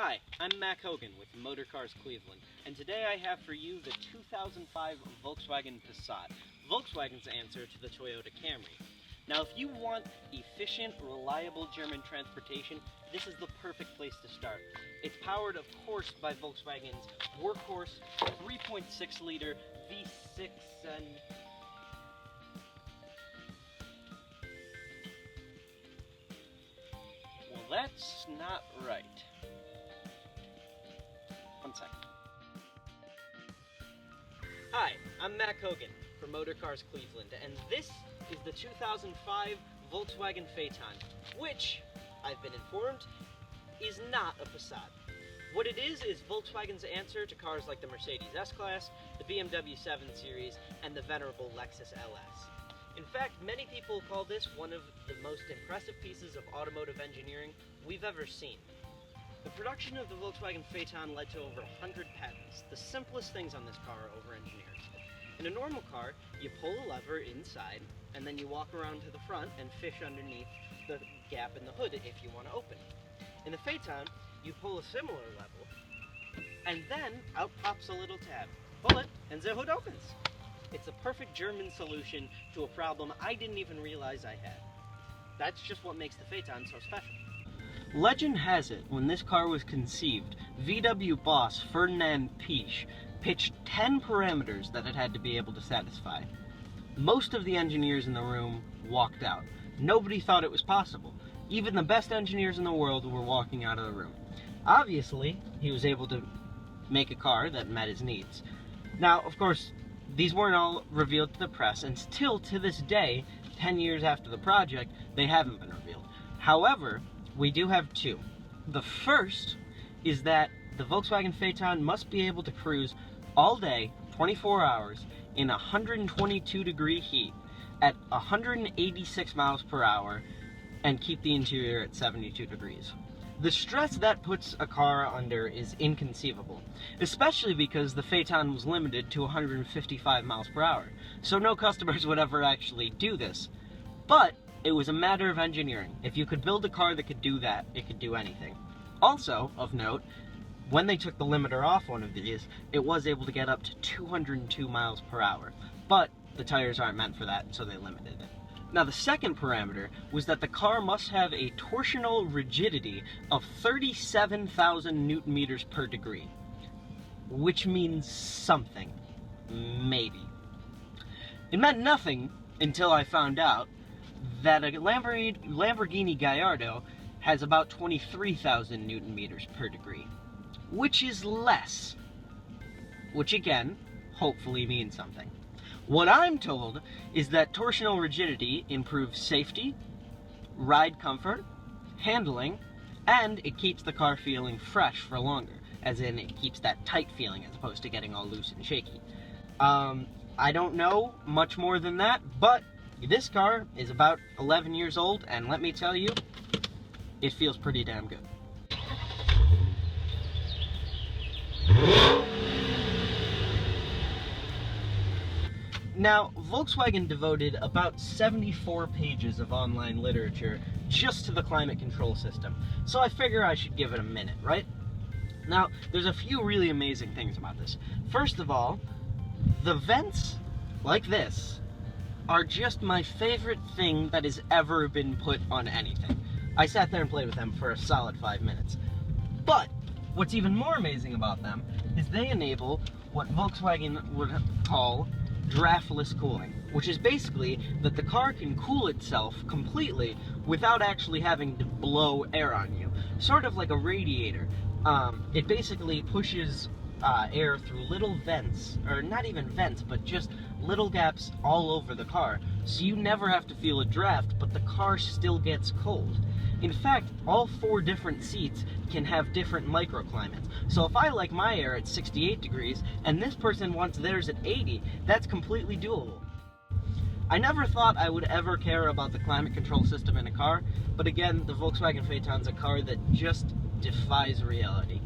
Hi, I'm Mack Hogan with Motorcars Cleveland, and today I have for you the 2005 Volkswagen Passat, Volkswagen's answer to the Toyota Camry. Now, if you want efficient, reliable German transportation, this is the perfect place to start. It's powered, of course, by Volkswagen's workhorse 3.6-liter V6 and... Well, that's not right. One second. Hi, I'm Mack Hogan from Motorcars Cleveland, and this is the 2005 Volkswagen Phaeton, which, I've been informed, is not a Passat. What it is Volkswagen's answer to cars like the Mercedes S-Class, the BMW 7 Series, and the venerable Lexus LS. In fact, many people call this one of the most impressive pieces of automotive engineering we've ever seen. The production of the Volkswagen Phaeton led to over 100 patents, the simplest things on this car are over-engineered. In a normal car, you pull a lever inside, and then you walk around to the front and fish underneath the gap in the hood if you want to open it. In the Phaeton, you pull a similar lever, and then out pops a little tab. Pull it, and the hood opens. It's a perfect German solution to a problem I didn't even realize I had. That's just what makes the Phaeton so special. Legend has it, when this car was conceived, VW boss Ferdinand Piëch pitched 10 parameters that it had to be able to satisfy. Most of the engineers in the room walked out. Nobody thought it was possible. Even the best engineers in the world were walking out of the room. Obviously, he was able to make a car that met his needs. Now, of course, these weren't all revealed to the press, and still to this day, 10 years after the project, they haven't been revealed. However, we do have two. The first is that the Volkswagen Phaeton must be able to cruise all day, 24 hours, in 122 degree heat at 186 miles per hour and keep the interior at 72 degrees. The stress that puts a car under is inconceivable, especially because the Phaeton was limited to 155 miles per hour, so no customers would ever actually do this. But it was a matter of engineering. If you could build a car that could do that, it could do anything. Also, of note, when they took the limiter off one of these, it was able to get up to 202 miles per hour. But the tires aren't meant for that, so they limited it. Now, the second parameter was that the car must have a torsional rigidity of 37,000 newton meters per degree, which means something. Maybe. It meant nothing until I found out that a Lamborghini Gallardo has about 23,000 newton meters per degree, which is less, which again, hopefully means something. What I'm told is that torsional rigidity improves safety, ride comfort, handling, and it keeps the car feeling fresh for longer, as in it keeps that tight feeling as opposed to getting all loose and shaky. I don't know much more than that, but this car is about 11 years old, and let me tell you, it feels pretty damn good. Now, Volkswagen devoted about 74 pages of online literature just to the climate control system, so I figure I should give it a minute, right? Now, there's a few really amazing things about this. First of all, the vents, like this, are just my favorite thing that has ever been put on anything. I sat there and played with them for a solid 5 minutes. But what's even more amazing about them is they enable what Volkswagen would call draftless cooling, which is basically that the car can cool itself completely without actually having to blow air on you. Sort of like a radiator. It basically pushes air through little vents, or not even vents, but just little gaps all over the car, so you never have to feel a draft, but the car still gets cold. In fact, all 4 different seats can have different microclimates, so if I like my air at 68 degrees, and this person wants theirs at 80, that's completely doable. I never thought I would ever care about the climate control system in a car, but again, the Volkswagen Phaeton's a car that just defies reality.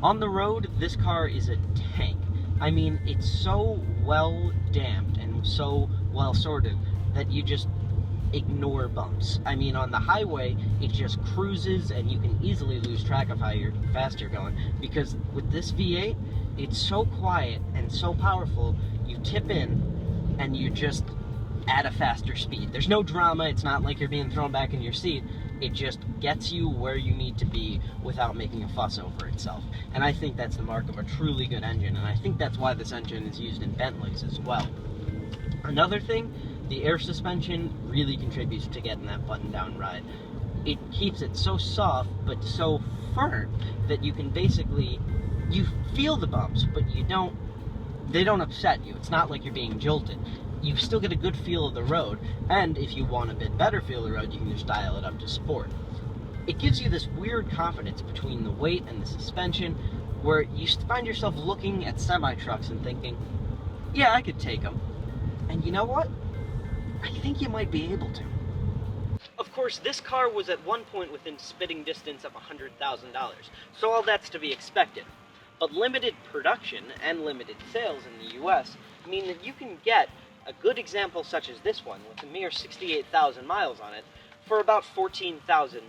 On the road, this car is a tank. I mean, it's so well damped and so well sorted that you just ignore bumps. I mean, on the highway, it just cruises, and you can easily lose track of how fast you're going, because with this V8, it's so quiet and so powerful, you tip in, and you just at a faster speed. There's no drama. It's not like you're being thrown back in your seat. It just gets you where you need to be without making a fuss over itself. And I think that's the mark of a truly good engine, and I think that's why this engine is used in Bentleys as well. Another thing, the air suspension really contributes to getting that button-down ride. It keeps it so soft, but so firm, that you can basically, you feel the bumps, but they don't upset you. It's not like you're being jolted. You still get a good feel of the road, and if you want a bit better feel of the road, you can just dial it up to sport. It gives you this weird confidence between the weight and the suspension, where you find yourself looking at semi-trucks and thinking, yeah, I could take them. And you know what? I think you might be able to. Of course, this car was at one point within spitting distance of $100,000, so all that's to be expected. But limited production and limited sales in the US mean that you can get a good example such as this one, with a mere 68,000 miles on it, for about $14,000.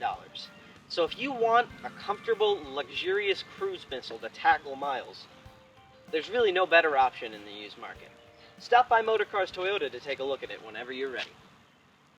So if you want a comfortable, luxurious cruise missile to tackle miles, there's really no better option in the used market. Stop by Motorcars Toyota to take a look at it whenever you're ready.